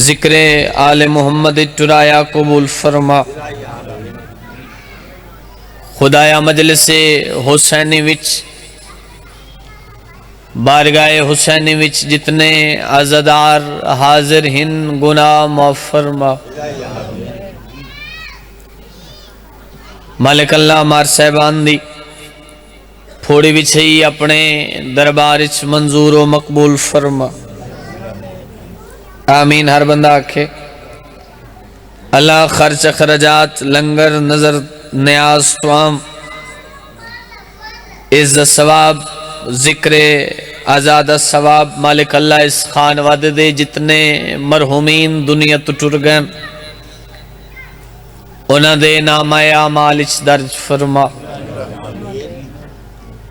ذکر آل محمد ٹرایا قبول فرما۔ خدایا مجلس حسینی وچ بارگاہ حسینی وچ جتنے عزادار حاضر ہن گناہ معاف فرما۔ مالک اللہ مار صاحبان دی پھوڑی وچھئی اپنے دربار وچ منظور و مقبول فرما۔ آمین۔ ہر بندہ آکھے اللہ خرچ خرجات لنگر نظر نیاز توام عزت ثواب ذکر آزاد ثواب مالک اللہ اس خان وعدے دے جتنے مرحومین دنیا تو ٹر گئے انہاں دے نام اعمال اچ درج فرما۔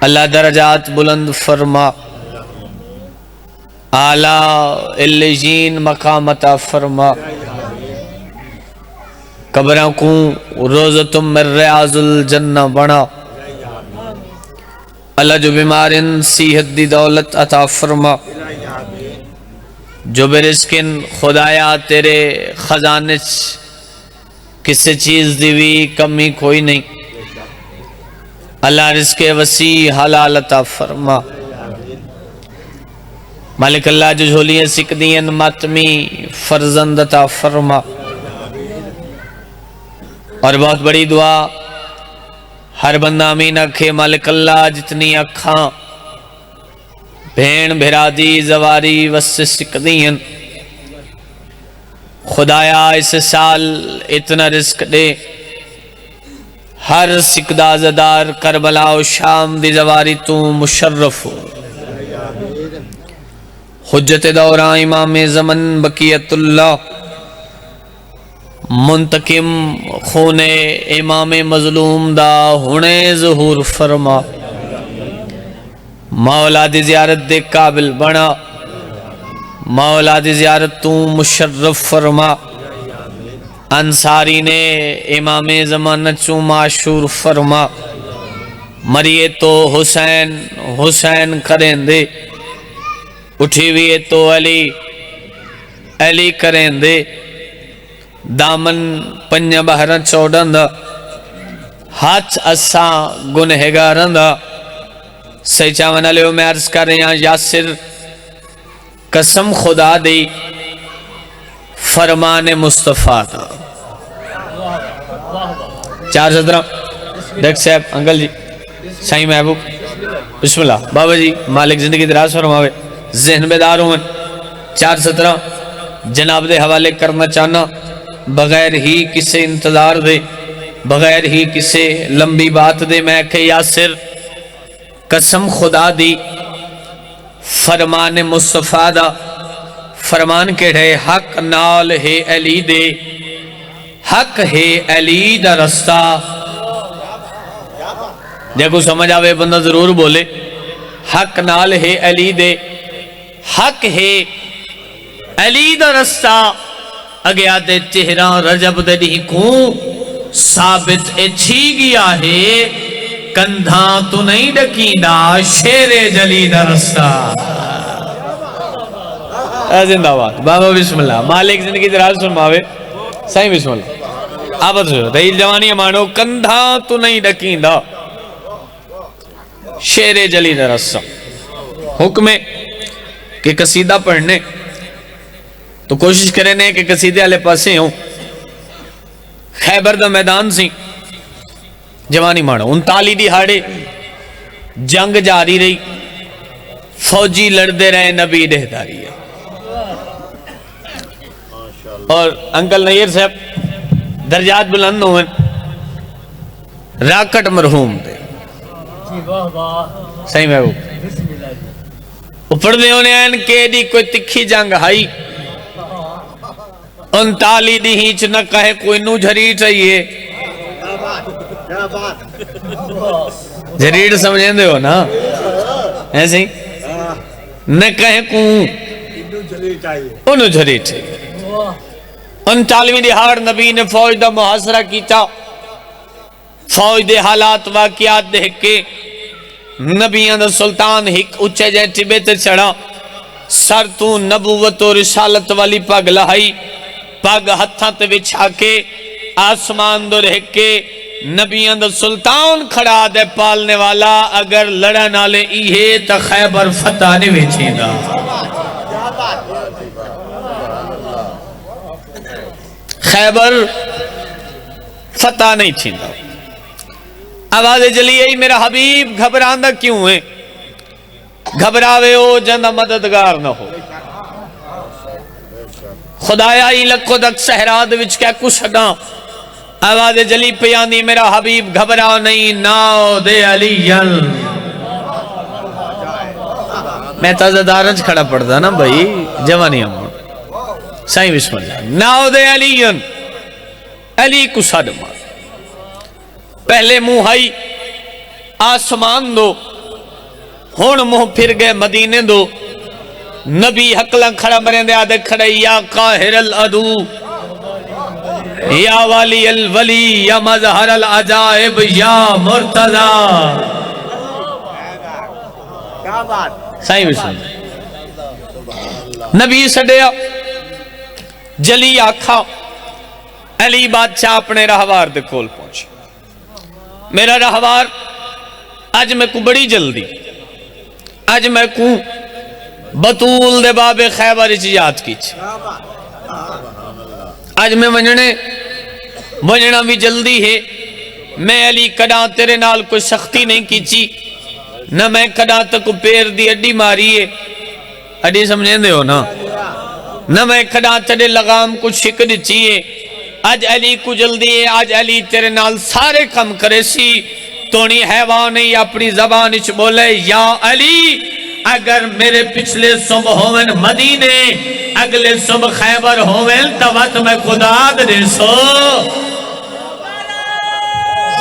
اللہ درجات بلند فرما، اعلیٰ علیین مقام عطا فرما۔ قبروں کو روزتم من ریاض الجنہ بنا۔ اللہ جو بیمارن صحت دی دولت عطا فرما، جو بے رزقن خدایا تیرے خزانے کسی چیز دیوی کمی کوئی نہیں۔ اللہ رزق وسیع حلال عطا فرما۔ مالک اللہ جو جھولیاں سکدین ماتمی فرزند عطا فرما۔ اور بہت بڑی دعا ہر بندہ آمین آکھے مالک اللہ جتنی اکھاں بھین بھرادی زواری وس سکدین خدایا اس سال اتنا رزق دے، ہر سکدہ زدار کربلا و شام دی زواری تو مشرف ہو۔ حجت دوران امام زمن بقیت اللہ منتقم خون امام مظلوم دا ہونے ظہور فرما۔ مولا دی زیارت دے قابل بنا، مولا دی زیارت تو مشرف فرما۔ انصاری نے امام زمانہ چوں معشور فرما۔ مریے تو حسین حسین کریں دے، اٹھی ہوئے تو علی علی کریں دے۔ دامن پنجہ بہرن چوڑن دا، ہاتھ اساں گنہگارن دا۔ سیچاون علیہ میں عرض کر رہے ہیں یاسر قسم خدا دی فرمان مصطفیٰ دا۔ 417 ڈیکٹ صاحب انکل جی سائیں محبوب بسم اللہ بابا جی مالک زندگی دراز فرماوے ذہن بیدار ہوئے۔ 417 جناب دے حوالے کرنا چاہنا بغیر ہی کسے انتظار دے، بغیر ہی کسے لمبی بات دے۔ میں کہ یاسر قسم خدا دی فرمان مصطفیٰ دا۔ فرمان کہڑے حق نال ہے علی دے، حق ہے علی دا رستہ۔ دیکھو سمجھ آوے بندہ ضرور بولے حق نال ہے علی دے، حق ہے علی دا رستہ۔ اگیا دے چہرہ رجب دے دیکھوں ثابت اچھی گیا ہے، کندھاں تو نہیں ڈکیندہ شیر جلی دا رستہ۔ زندہ بات بابا بسم اللہ مالک زندگی دراز فرماوے سائیں بسم اللہ آباد ضرورت ہے جوانی مانو کندھاں تو نہیں ڈکیندہ شیر جلی دا رستہ۔ حکم ہے کہ قصیدہ پڑھنے تو کوشش کرنے کہ قصیدے والے پاسے ہوں۔ خیبر دا میدان سی جوانی مانو 39 دہاڑے جنگ جاری رہی، فوجی لڑدے رہے نبی دہداری ہے۔ اور انکل نیر صاحب درجات بلند ہوئے، راکٹ مرحوم دے صحیح میں وہ اوپر دے ہونے ہیں کہ دی کوئی تکھی جنگ ہائی 39 دی ہیچ نہ کہے کوئی نو جھریڑ چاہیے۔ جھریڑ سمجھیں دے ہو نا ایسے ہی نہ کہے کوئی انو جھریڑ چاہیے۔ 39ویں دہاڑ نبی نے فوج دا محاصرہ کیتا، فوج دے حالات واقعات دیکھ کے نبیان دا سلطان ہک اچھے جائے ٹبے تے چڑھا، سر تو نبوت و رسالت والی پگ لہائی پگ ہتھاں تے بچھا کے آسمان دو رہ کے نبیان دا سلطان کھڑا دے پالنے والا اگر لڑن آلے ایہے تا خیبر فتح نہیں ویچیں دا خیبر فتح نہیں چھیندا آواز جلی ہے میرا حبیب گھبراندہ کیوں ہے گھبراوے ہو جندہ مددگار نہ ہو خدایا ہی لکھو دک سہراد وچ کیا کشنا آواز جلی پیانی میرا حبیب گھبرا نہیں ناؤ دے علیین میں تازہ دارنج کھڑا پڑھتا نا بھائی جوانی ہم سائیں بسم اللہ ناؤ دے علیین علی کو صدمہ پہلے موہائی آسمان دو ہون موہ پھر گئے مدینے دو نبی حقلہ کھڑا مرین دے آدھے کھڑے یا قاہر العدو یا والی الولی یا مظہر العجائب یا مرتضی سائیں بسم اللہ نبی سڑیا جلی آکھا علی بادشاہ اپنے رہوار دے کول پہنچ میرا رہوار آج میں کو بڑی جلدی آج میں کو بطول دے باب خیبر اچھیات کیچ آج میں ونجنا بھی جلدی ہے میں علی کڑا تیرے نال کوئی سختی نہیں کیچی نہ میں کڑا تک پیر دی اڈی ماری ہے اڈی سمجھیں دے ہو نا نہ میں کڑا تیرے لغام کو شکر چیئے آج علی کو جلدی ہے آج علی تیرے نال سارے کم کرے سی تونی حیوانی اپنی زبان اچھ بولے یا علی اگر میرے پچھلے صبح ہوئن مدینے اگلے صبح خیبر ہوئن توات میں خدا دے سو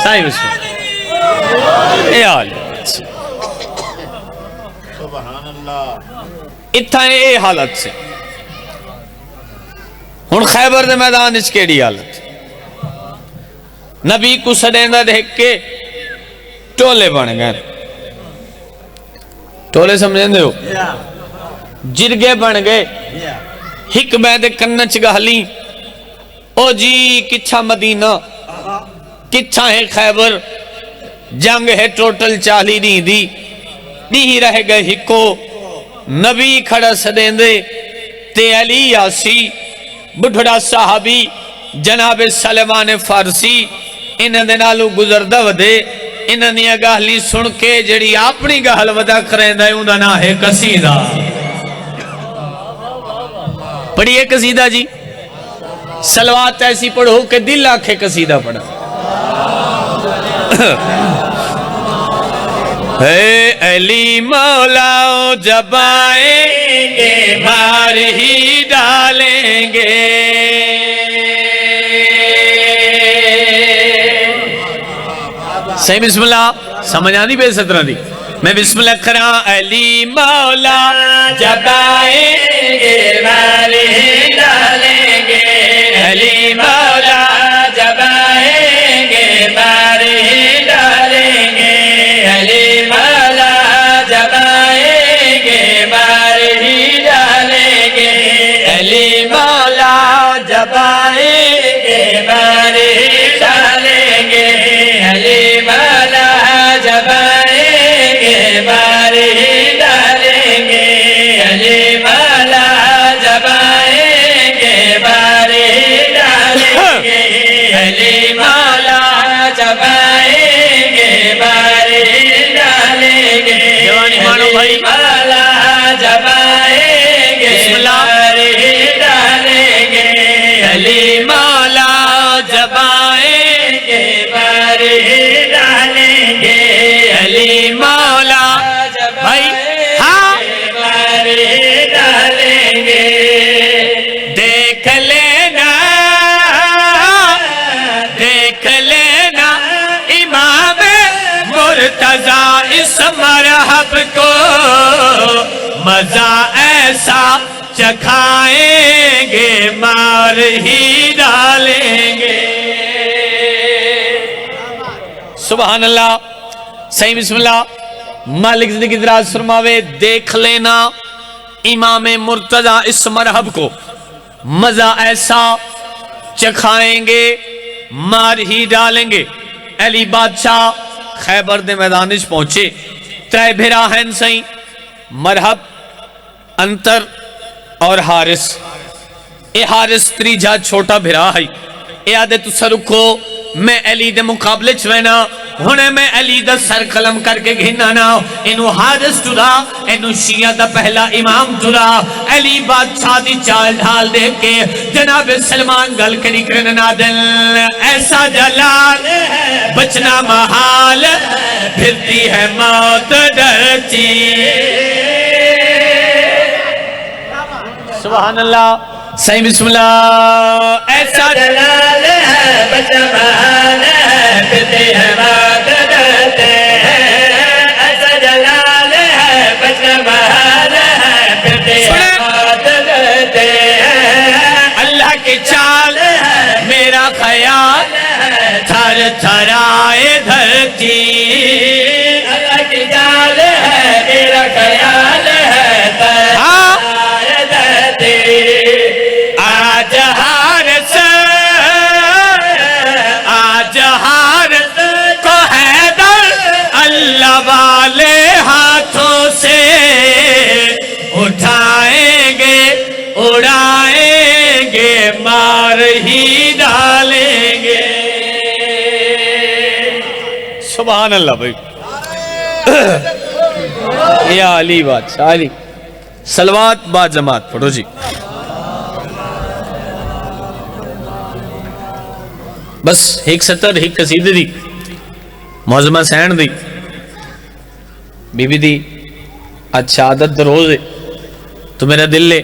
سائیں بسم اللہ اے آلی سبحان اللہ اتھا اے حالت سے ہن خیبر دے میدان اس کیڑی حالت نبی کو سڑیندہ دیکھ کے ٹولے بن گئے ٹولے سمجھیں دے ہو جرگے بن گئے ہک بیدے کنچ گہلی او جی کچھا مدینہ کچھا ہے خیبر جنگ ہے ٹوٹل 40 نہیں دی نہیں رہ گئے ہکو نبی کھڑا سڑیندے تے علی آسی بڑھڑا صحابی جناب سلمان فارسی انہیں دے نالو گزر دو دے انہیں دیا گاہلی سن کے جڑی اپنی گاہل ودا کریں دے اندہ نا ہے قصیدہ پڑھئے قصیدہ جی سلوات ایسی پڑھو کہ دل آکھے قصیدہ پڑھا اے علی مولا جب آئیں گے مار ہی ڈالیں گے صحیح بسم اللہ سمجھ آنی بے سترہ دی میں بسم اللہ کرا علی مولا جب آئیں گے مار ہی ڈالیں گے علی مولا جب آئیں گے مار ہی ڈالیں گے علی مولا جب آئیں گے مار ہی ڈالیں گے علی مولا جب آئیں گے مار ہی ڈالیں گے علی مولا جب آئیں گے مار ہی ڈالیں گے علی مولا جب آئیں گے مار ہی ڈالیں گے علی مولا جب آئیں گے مار ہی ڈالیں گے جوانی مانو بھائی مولا جب آئیں گے مار ہی ڈالیں گے علی مولا جب آئیں گے مار ہی ڈالیں گے علی مولا بھائی ہاں مار ہی ڈالیں گے دیکھ لینا امام مرتضی اس مرحب کو مزہ ایسا چکھائیں گے مار ہی ڈالیں گے سبحان اللہ صحیح بسم اللہ مالک زندگی دراز فرماوے دیکھ لینا امام مرتضی اس مرحب کو مزہ ایسا چکھائیں گے مار ہی ڈالیں گے. علی بادشاہ خیبر دے میدانش پہنچے ترے بھرا ہیں سائیں مرحب انتر اور حارس. اے حارس تریجا چھوٹا بھرا ہے. اے آدھے تو سرکھو میں علی دے مقابلے چھوینا ہونے میں علی دا سر قلم کر کے گھننا نا. انو حارس ٹرا انو شیعہ دا پہلا امام ٹرا. علی بادشاہ دی چال ڈھال دے کے جناب سلمان گل کری کرنا دل ایسا جلال بچنا محال پھرتی ہے موت ڈرتی. سبحان اللہ صحیح بسم اللہ. ایسا جلال ہے بچہ محال ہے پھرتی ہے موت ڈرتے ہیں. ایسا جلال ہے بچہ محال ہے پھرتی ہے موت ڈرتے ہیں. اللہ کی چال ہے میرا خیال تھر تھرائے دھرتی. اللہ کی چال ہے میرا خیال ہے تھرائے دھرتی. آج حارس کو حیدر اللہ والے ہاتھوں سے اٹھائیں گے اڑائیں گے مار ہی ڈالیں گے. سبحان اللہ بھائی. یا علی بادشاہ علی صلوات با جماعت پڑھو جی. بس ایک سطر ایک قصیدے دی معظمہ سین دی بی بی دی اچھا عادت روز ہے تو میرا دل لے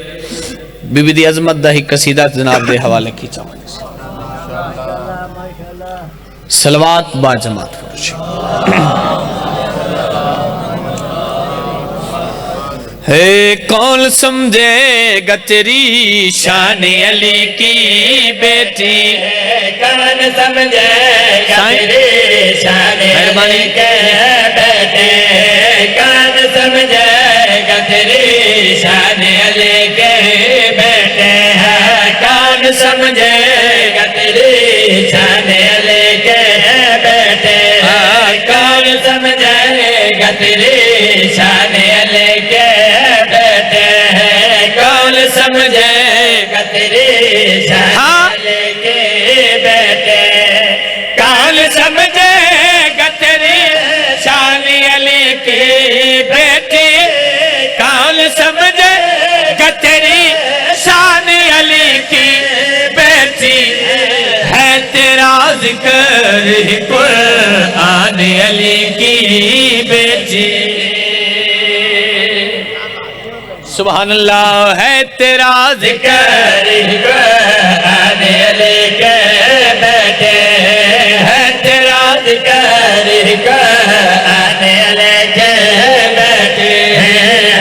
بی بی دی عظمت دا ایک قصیدہ جناب دے حوالے کی چاہوں صلوات با جماعت پڑھو. ہے کون سمجھے گا تیری شان علی کی بیٹی. کون سمجھے گا تیری شان علی کے بیٹے. کون سمجھے گا تیری شان علی کے بیٹے. کون سمجھے گا تیری شان علی کے بیٹے. کون سمجھے گا تیری شان علی کے بیٹے. کون سمجھے گا تیری شان علی کے بیٹے. کون سمجھے گا تیری شان علی کی بیٹی. کون سمجھے گا تیری شان علی کی بیٹی. ہے تیرا ذکر قرآن علی کی بیٹی. سبحان اللہ. ہے تیرا ذکر قرآن علی کے بیٹے. ہے تیرا ذکر قرآن علی کے بیٹے.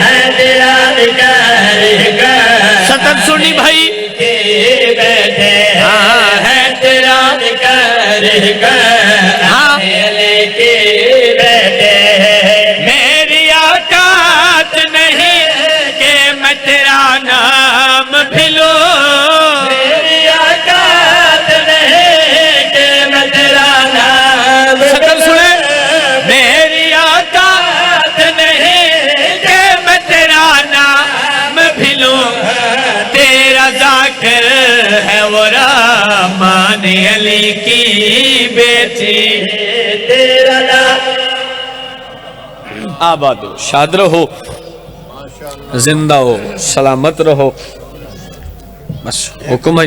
ہے تیرا ذکر ستر سنی بھائی کے بیٹے. ہے تیرا ذکر قرآن علی کے بیٹے. میری اوقات نہیں کہ میں تیرا نام بھلوں. میری اوقات نہیں کہ میں تیرا نام ستر سنے. میری اوقات نہیں کہ میں تیرا نام بھلوں. تیرا ذاکر ہے وہ رحمان علی کی بیٹی. تیرا نام آباد ہو شاد رہو زندہ ہو سلامت رہو. بس حکم ہے.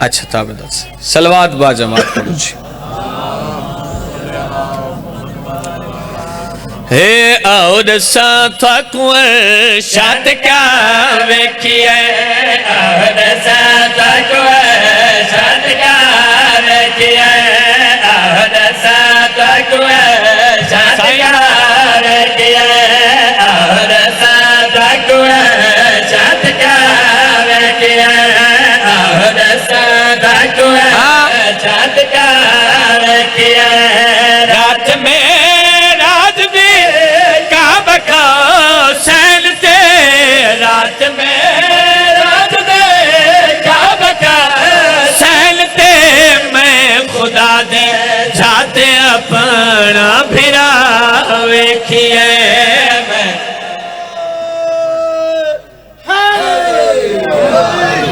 اچھا تابعدار سے صلوات با جماعت پڑھو جی. ہے اور ساتھا کوئے شاد کیا ویکھی ہے. اور ساتھ کو شاد کار کیا. اور ساتھ کو شاد کار کیا. اور ساتھ کو شاد کار کیا. اور ساتھ کو شاد کار کیا. رات میں راج دی کعبہ کا سین تے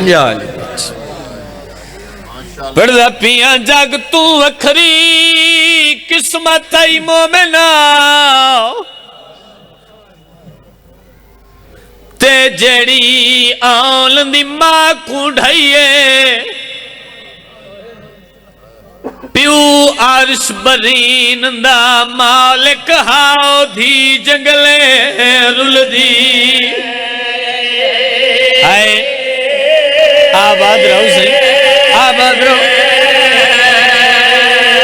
جالی پڑھدا پیاں جگ تو وکھری قسمت ای مومنہ تے جیڑی آن دی ماں کو ڈھائیے پیو عرش برین دا مالک ہاؤ دھی جنگلے رل دی آئے آباد رہو صحیح آباد رہو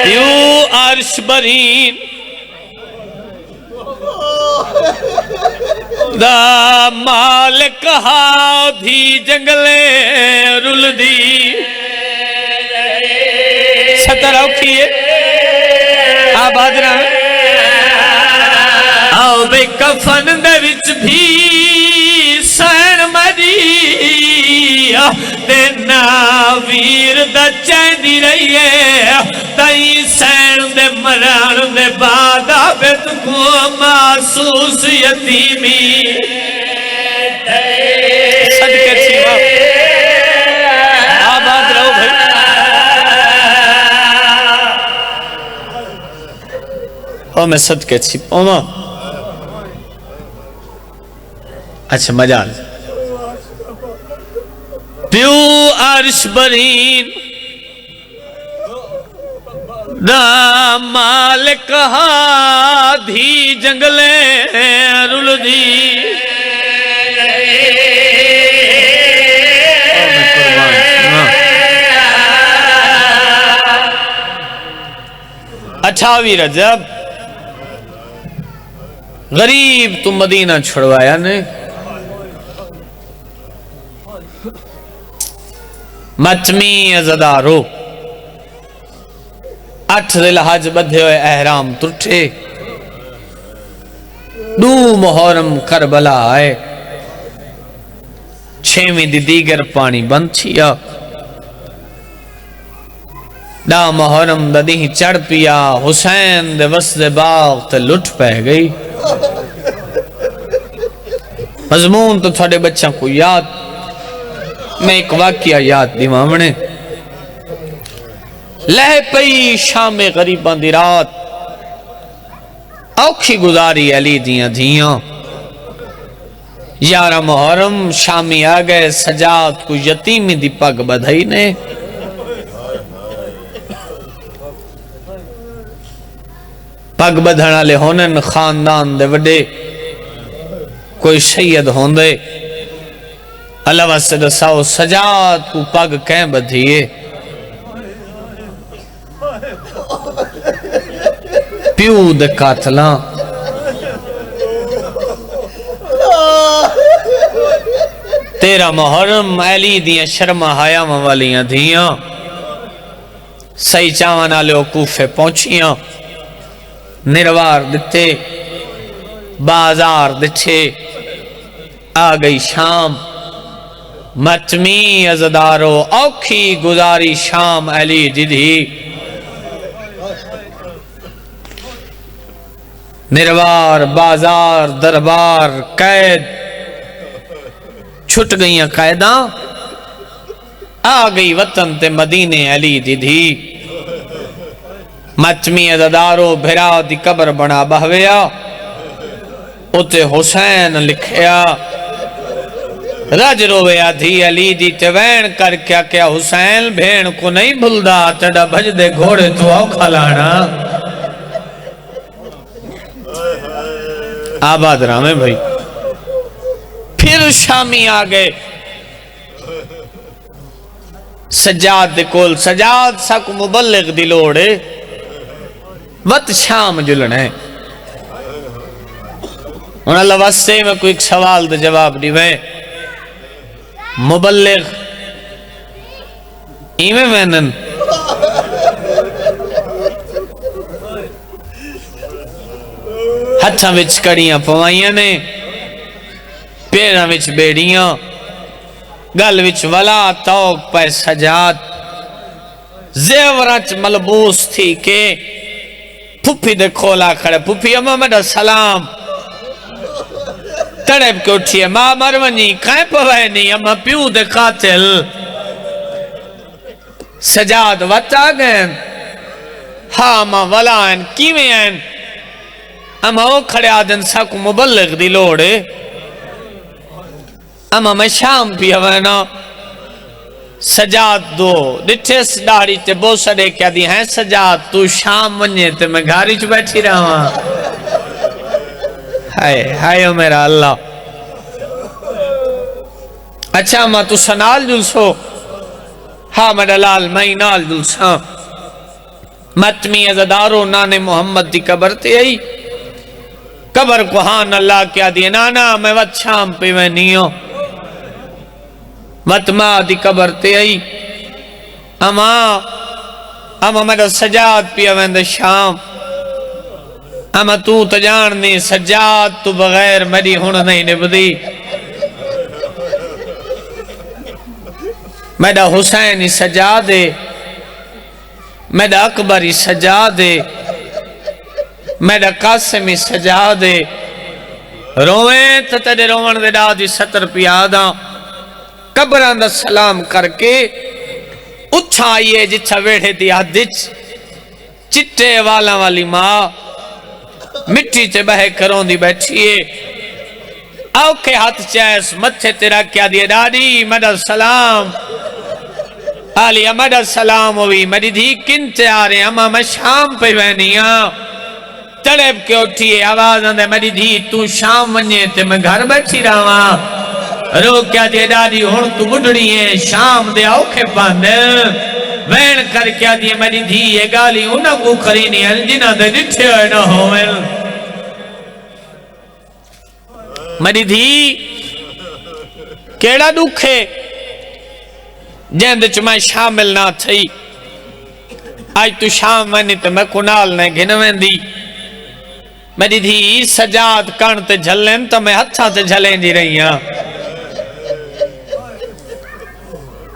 پیو عرش برین دا مالک ہاؤ دھی جنگلے رل دی ستر اوکھیے آباد رہا آؤ بے کفن دے وچ بھی سین مری دینا ویر دا چیندی رہیے تائی سین دے مران دے بعد آبت کو محسوس یتیمی صدقے چھیما آباد رہو بھائی او میں صدقے چھیپ اوما اچھا مجال پیو عرش برین دا مالک ہا دھی جنگلے رل دی اٹھاوی رجب غریب تو مدینہ چھڑوایا نے متمی ازدارو 8 ذی الحج بدھے ہوئے احرام ترٹھے 2 محرم کربلا آئے 6ویں دی دیگر پانی بند چھیا دا محرم دا دی چڑھ پیا حسین دے وسط باغ تے لٹ پہ گئی مضمون تو تھوڑے بچوں کو یاد میں ایک واقعہ یاد دیوامنے لہ پئی شام غریبان دی رات اوکھی گزاری علی دیاں دھیاں 11 محرم شامی آگئے سجاد کو یتیمی دی پگ بدھائی نے پگ بدھنا لے ہونن خاندان دے وڈے کوئی سید ہوندے اللہ واسطے دساؤ سجاد کو پگ کہیں بدھیے پیو دے قاتلاں تیرہ محرم علی دیاں شرمہ حیام والیاں دھیاں سی چاوانا لے کوفے پہنچیاں نروار دتے بازار دچھے آگئی شام متمی ازدارو اوکھی گزاری شام علی جدھی نروار بازار دربار قید چھٹ گئیاں قیداں آگئی وطن تے مدینے علی جدھی متمی ازدارو بھرا دی قبر بنا بہویا اتے حسین لکھیا رج رویا دھی علی دی چوین کر کیا حسین بھین کو نہیں بھلدا تڑا بھج دے گھوڑے تو آؤ کھلانا آباد رامے بھائی پھر شامی آگئے سجاد دے کول سجاد ساکو مبلغ دلوڑے وقت شام جلنے انہاں اللہ واسطے میں کوئی ایک سوال دے جواب دیویں مبلغ ایمیں وینن ہتھاں وچ کڑیاں پوائیاں نے پیراں وچ بیڑیاں گل وچ ولا توق پہ سجاد زیورات ملبوس تھی کہ پھپی دے کھولا کھڑے پھپی اما میڈا سلام تڑپ کے اٹھیے ماں مرونی کھائیں پوائے نہیں اما پیو دے قاتل سجاد وطا گئے ہاں ماں ولائن کیویں ہیں اما او کھڑے آدن ساکو مبلغ دی لوڑے اما میں شام پی ہوئینا سجاد دو ڈٹھس ڈاڑی تے بو سڑے کیا دی ہیں سجاد تو شام ونجے تے میں گھاری چو بیٹھی رہا ہوں ہائے میرا اللہ اچھا ماں تو سنال جلسو ہاں میرا لال میں نال جلسا متمی ازدارو نانے محمد دی قبر تے آئی قبر کو ہاں اللہ کیا دی نانا میں وقت شام پہ میں نہیں ہوں متما دی قبر تے آئی اما میرا سجاد پیا ویند شام اما تو تجاننی سجاد تو بغیر میری ہون نہیں نبدی میرا حسینی سجادے میرا اکبری سجادے میرا قاسمی سجادے روئیں تا تیرے روان دے ڈادی 70 پیادہ قبران دا سلام کر کے اچھائیے جچھا ویڑھے دیا دچ چٹے والا والی ماں مٹی تے بہے کرون دی بیٹھئے آو کے ہاتھ چیس متھے تیرا کیا دیے ڈاڈی میرا سلام آلیا میرا سلام ہوئی میری دھی کنتے آ رہے اما میں شام پہ بہنیاں تڑپ کے اٹھئے آواز اندے میری دھی تو شام ونجے تے میں گھر بیٹھی رہا رو کیا دیے ڈاڈی ہون تو بڑھڑی ہے شام دے آوکھے پاندے وین کر کیا دیے میری دھی یہ گالی انہا کو کرینی ہے جنہ دے ڈٹھے ہوئے نہ ہوئے میری دھی کیڑا دکھے جہاں چھ میں شامل نہ تھی آج تو شام وینی تے میں کنال نے گھنوین دی میری دھی سجاد کان تے جھلیں تو میں ہتھاں تے جھلیں دی رہی ہاں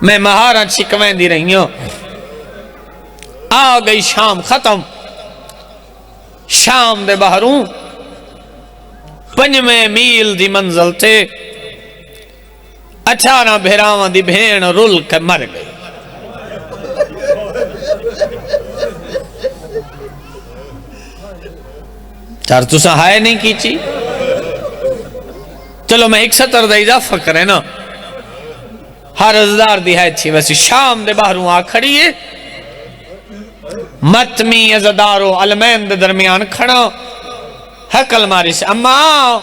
میں مہاراں چھکویں دی رہی ہوں آ گئی شام ختم شام دے باہروں 5 میل دی منزل تے 18 بھیراوان دی بھین رول کے مر گئی چار تو سہائے نہیں کیچی چلو میں 71 دا اضافہ کرے نا ہر ازدار دی ہے تھی ویسی شام دے باہروں آ کھڑی ہے متمی ازدارو علمین دے درمیان کھڑا حقل ماری سے اماں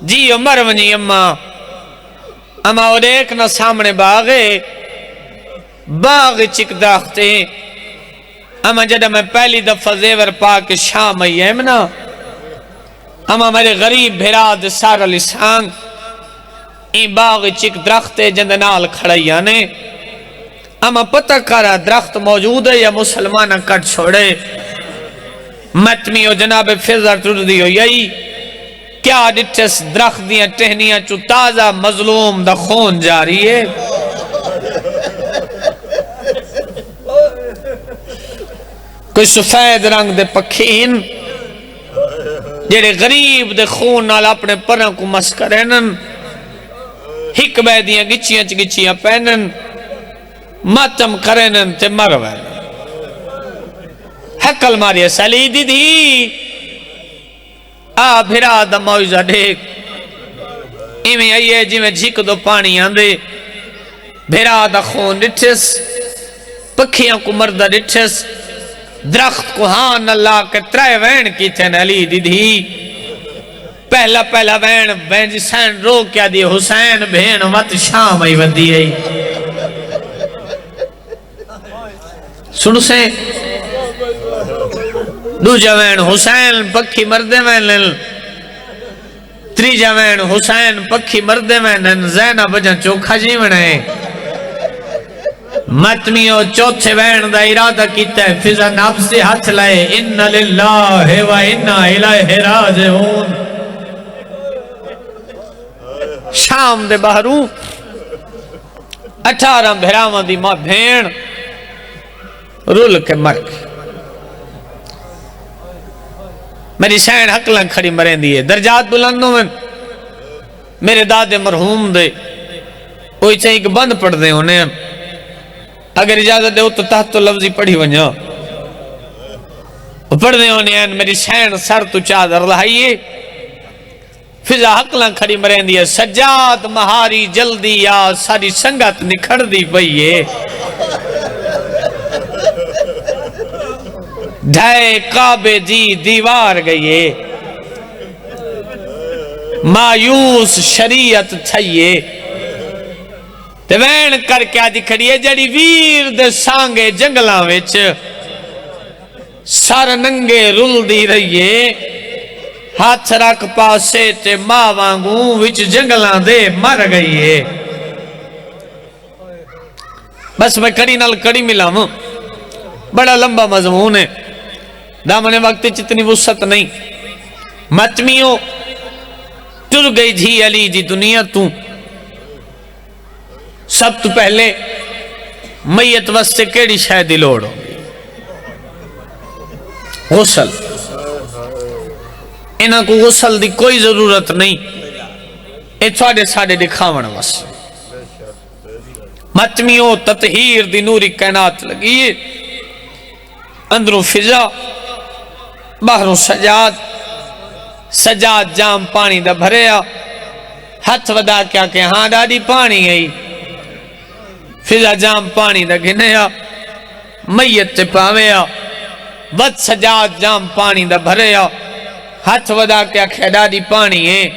جی عمر ونی اماں اور ایک نہ سامنے باغے باغ چک داختے اماں جدہ میں پہلی دفعہ زیور پاک شام ایام نا اماں میرے غریب بھراد سارا لسانگ این باغ چک درختے جندنال کھڑیانے اماں پتہ کرا درخت موجود ہے یا مسلمانہ کٹ چھوڑے متمی و جناب فضر تردی ہو یہی کیا ڈٹس درخت دیاں ٹہنیاں چو تازہ مظلوم دا خون جاری ہے کوئی سفید رنگ دے پکھین جیڑے غریب دے خون نال اپنے پروں کو مس کرنن ہک بے دیاں گچیاں گچیاں پہنن ماتم کرنن تے مروین حقل ماری سلی دی دی آ بھرا دا موجزہ ڈھیک ایمیں آئیے جی میں جھک دو پانی آندے بھرا دا خون ڈٹھس پکھیاں کو مردہ ڈٹھس درخت کو ہاں اللہ کے 3 وین کی تھے علی دی دی پہلا وین جسین رو کیا دی حسین بھین وط شام آئی ودی آئی سنو سے دو جوین حسین پکھی مردے وینن 3 جوین حسین پکھی مردے وینن زینب جن چوکھا جیونے متمیوں چوتھے وین دا ارادہ کیتا ہے فضا نفس سے ہاتھ لائے ان للہ و انا الہ راجعون شام دے باہروں 18 بھیراوان دی ماں بھین رول کے مرک میری سین حقلن کھڑی مرین دیئے درجات بلندوں میں میرے دادے مرحوم دے وہ چاہیے کہ بند پڑھ دے ہونے ہیں اگر اجازت دے تو تحت تو لفظی پڑھی ونجا پڑھ دے ہونے ہیں میری سین سر تو چادر لہائیے فضا حقلاں کھڑی مرین دی ہے سجاد مہاری جلدی یا ساری سنگت نکھڑ دی پئیے ڈھائے کعبے دی دیوار گئیے مایوس شریعت تھئیے تے وین کر کے آدھی کھڑیے جڑی ویر دے سانگے جنگلاں وچ سار ننگے رل دی رہیے ہاتھ رکھ پاسے تے ماں وانگوں وچ جنگلاں دے مر گئیے بس میں کڑی نال کڑی ملا ہوں بڑا لمبا مضمون ہے دامن وقت چتنی وسعت نہیں متمیوں ٹر گئی تھی علی دی دنیا تو سب تو پہلے میت واسطے کیڑی شاید لوڑ ہو غسل انہاں کو غسل دی کوئی ضرورت نہیں اے تھوڑے ساڑے دکھاون وس متمیوں تطہیر دی نوری کائنات لگیے اندروں فضا باہروں سجاد سجاد جام پانی دا بھریا ہتھ ودا کیا کہ ہاں ڈاڈی پانی گئی فضا جام پانی دا گھنیا میت تے پاویا ود سجاد جام پانی دا بھریا ہاتھ ودا کیا کہ ڈاڈی پانی ہے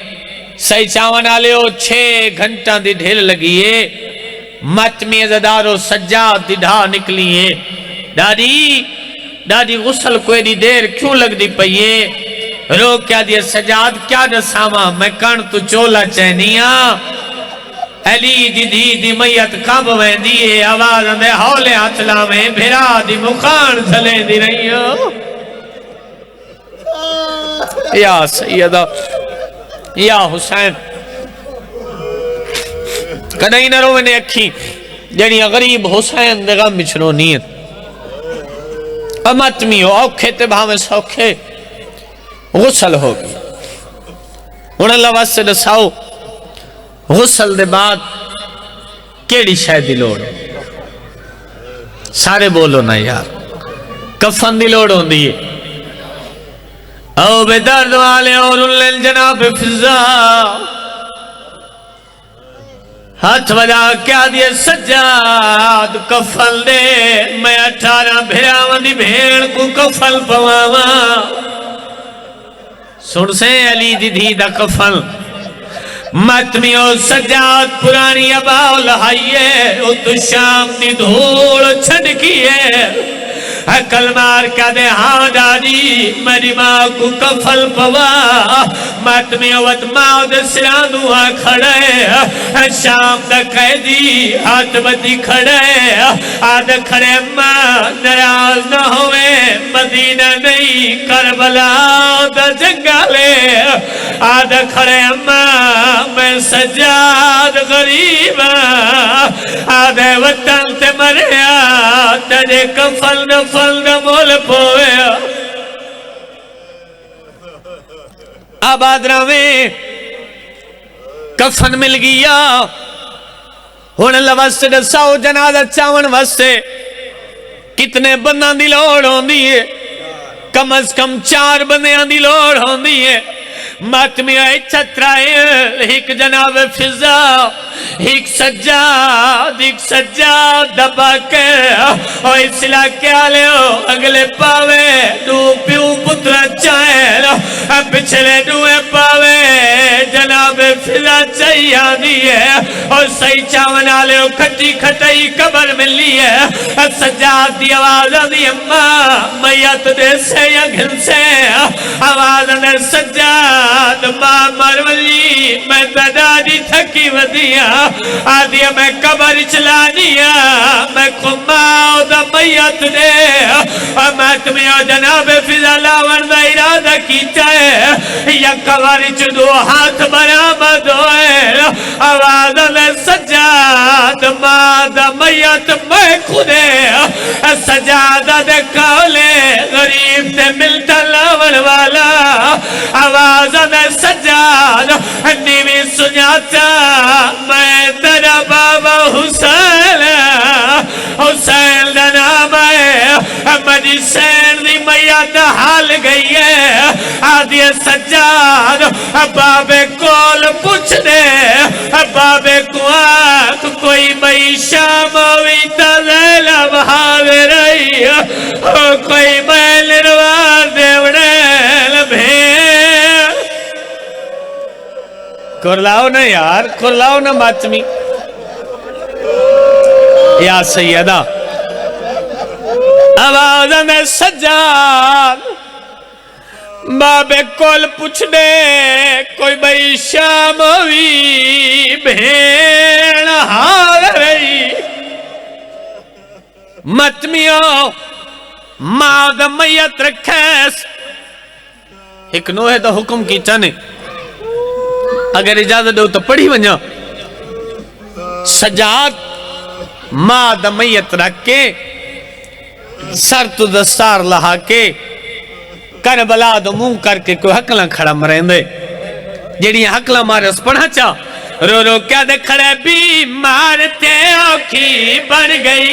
صحیح چاون آلے ہو 6 گھنٹہ دی ڈھیل لگیے متمی زدارو سجاد دی ڈھا نکلیے ڈاڈی غسل کوئی دی دیر کیوں لگ دی پئیے رو کیا دیا سجاد کیا دساما میں کان تو چولا چینیاں علی دی میت کب میں دیئے آواز اندے ہولے ہتلا میں بھرا دی مخان جھلے دی رہی ہو یا سیدہ یا حسین کدائی نہ رو میں اکھی جنی غریب حسین دے غم بچھنو نیت امتمی ہو اوکھے تے بھامے سوکھے غسل ہو گئی انہاں اللہ واسطے دساؤ غسل دے بعد کیڑی شاید دی لوڑ سارے بولو نا یار کفن دی لوڑ ہوں دیئے او بے درد والے اور اللہ جناب فضا ہاتھ وجہ کیا دیئے سجاد کفل دے میں 18 بھیراوان دی بھیڑ کو کفل پواما سن سے علی دی دی دا کفل متمیوں سجاد پرانی اباؤ لہائیے او تو شام دی دھوڑ چھڑکیے عقل مار کا دے ہاں ڈاڈی میری ماں کو کفل پوا ماتمی وقت ماں دے سرانو آ کھڑے شام دا قیدی ہاتھ بدی کھڑے آدھ کھڑے ماں نراز نہ ہوئے مدینہ نہیں کربلا دا جنگالے آدھ کھڑے ماں میں سجاد غریب آدھے وطن تے مریا تجھے کفل نفل نمول پوئے آباد راویں کفن مل گیا ہون اللہ واسطے دساؤ جنازہ چاون واسطے کتنے بندان دی لوڑ ہون دیئے کم از کم 4 بندیاں دی لوڑ ہون دیئے ماتمی آئے چھترائے ایک جناب فضا ایک سجاد دبا کے اور اس علاقے آلے ہو اگلے پاوے دو پیو پترہ چاہے پچھلے دوے پاوے جناب فضا چاہیے آنی ہے اور صحیح چاون آلے ہو کھٹی کھٹائی قبر ملی ہے سجاد دی آواز دی اممہ میت دے سے یا گھن سے آواز دے سجاد ماں مرولی میں دادی تھکی ودیا آدیا میں قبر چلانیا میں کماؤ دا میت دے میں تمہیں جناب فضا لاون دا ارادہ کیتا ہے یا قبر چدو ہاتھ برآمد ہوئے آواز دے سجاد ماں دا میت میں خودے سجاد دے کولے غریب دے ملتا لاون والا آواز دے سجاد نیوی سجاد آتا میں تیرا بابا حسین حسین دا نام ہے مجھے سین دی میت حال گئی ہے آدھی سجاد بابے کول پوچھ دے بابے کو آنکھ کوئی بئی شام ہوئی تا زیلب حاوے رہی کوئی بیل روار دیوڑیل بھیڑ کرلاؤ نا یار کرلاؤ نا ماتمی یا سیدہ آواز میں سجاد بابے کول پوچھ دے کوئی بھئی شام ہوئی بھیڑ حال رہی ماتمیوں ماں دا میت رکھیس ایک نوہ دا حکم کی چانے اگر اجازت دو تو پڑھی ونجا سجاد ماں دا میت رکھ کے سر تو دستار لہا کے کربلا دو منہ کر کے کوئی حقلہ کھڑا مرین دے جیڑی حقلہ مارس پڑھا چا رو رو کیا دے کھڑے بیمار تے اوکھی بڑھ گئی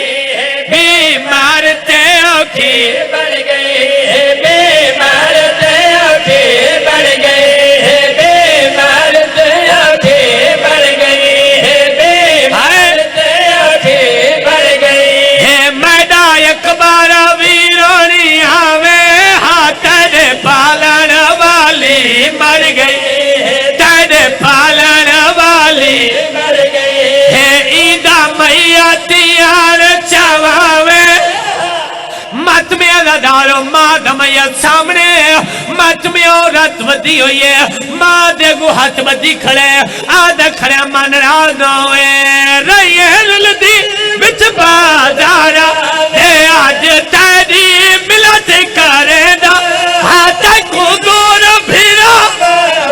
بیمار تے اوکھی بڑھ گئی بیمار تے اوکھی بڑھ گئی بیمار تے اوکھی بڑھ گئی بیمار تے اوکھی بڑھ گئی میڈا اکبار ویرونی آوے ہاتھ دے پالن والی مر گئی تیرے پالن والی مر گئی عیدہ میتیار چواوے ماتمیہ دا دارو ماں دا میت سامنے ماتمیہ رات ودی ہوئی ہے ماں دے گو ہاتھ ودی کھڑے آدھا کھڑے من رانوے رہیے للدی بچ بازارا اے آج تیری ملت کرے دا ہاتھ کو دور بھیرا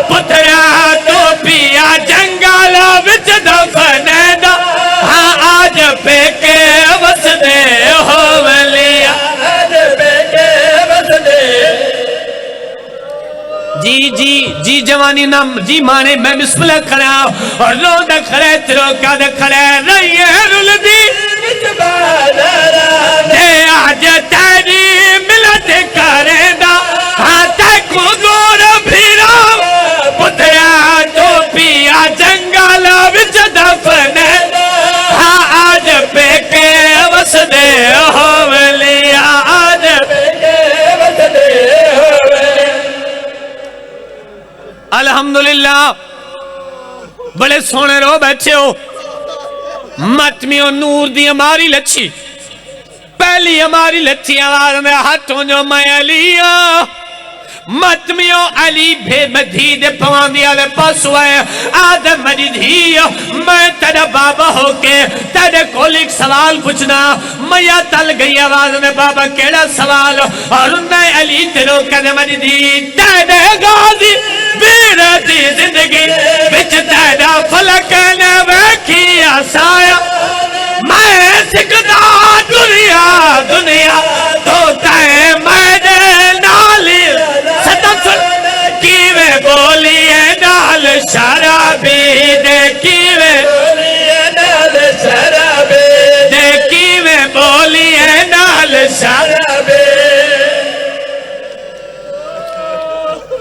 پترا تو پیا جنگالا بچ دفنے دا ہاں آج پہ کے وس دے ہو ولیا جی جوانی نام جی مانے میں بسم اللہ کھڑا اور لو دا کھڑے تیرو کا دا کھڑے رہیے رول دی دے آج تیری ملت کرے دا ہاتھ کو دور بھیرا پترا تو پیا جنگالا بچ دفنے ہاں آج پہ کے وس دے ہو ولیا آج پہ کے وس دے ہو ولیا الحمدللہ بڑے سونے رو بیٹھے ہو ماتمیوں نور دی ہماری لچھی پہلی ہماری لچھی آواز میں ہاتھوں جو میں علیہ ماتمیوں علی بے مدھی دے پوان دیا لے پاس ہوئے آدم مجدھی میں تیرا بابا ہو کے تیرے کول ایک سوال پوچھنا میں تل گئی آواز میں بابا کیڑا سوال اور انہیں علی تیرو کہنے مجدھی تیرے غازی بیرتی زندگی بچ تیرا فلک نے ویکھی آسایا میں سکتا دنیا دنیا تو تے میرے نالی ستم سن کیوے بولی ہے نال شرابی دے کیوے بولی ہے نال شرابی دے کیوے بولی ہے نال شرابی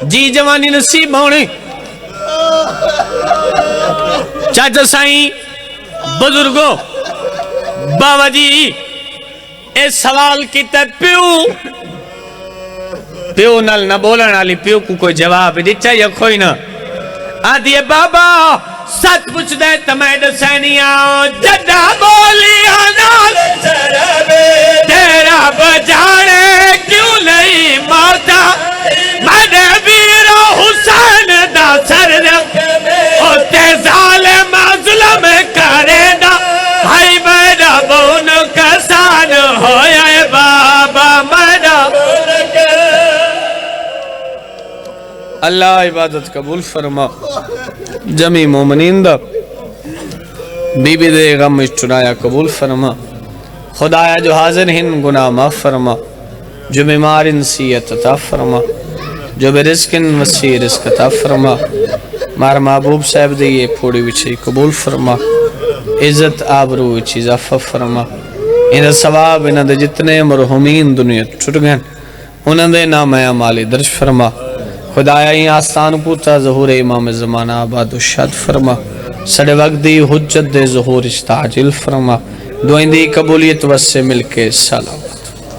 جی جوانی نصیب ہونے چاچا سائیں بزرگوں بابا جی اس سوال کی تر پیو نال نہ بولن والی پیو کو کوئی جواب دیتا یا کوئی نہ آدھی بابا سچ پوچھ دے تمہیں دسینیاں جدہ بولیاں نال تیرا بجانے کیوں نہیں مارتا میں ویرا حسین دا سر دے ہوتے ظالم ظلم کرے دا بھائی میرا بون کسان ہویا ہے بابا میرا اللہ عبادت قبول فرما جمی مومنین دا بی بی دے غم اشترایا قبول فرما خدایا جو حاضر ہن گناہ معاف فرما جو بیمار انسیت عطا فرما جو بے رزق وسیع رزق عطا فرما مار محبوب صاحب دی یہ پھوڑی وچھی قبول فرما عزت آبرو وچھی اضافہ فرما انہاں ثواب انہاں دے جتنے مرحومین دنیا چھٹ گئن انہاں دے نام اعمال درج فرما خدایا ہی آستان پوتا ظہور امام زمانہ آباد و شاد فرما سڑے وقت دی حجت دے ظہور استعجل فرما دعائیں دی قبولیت وس سے مل کے سلام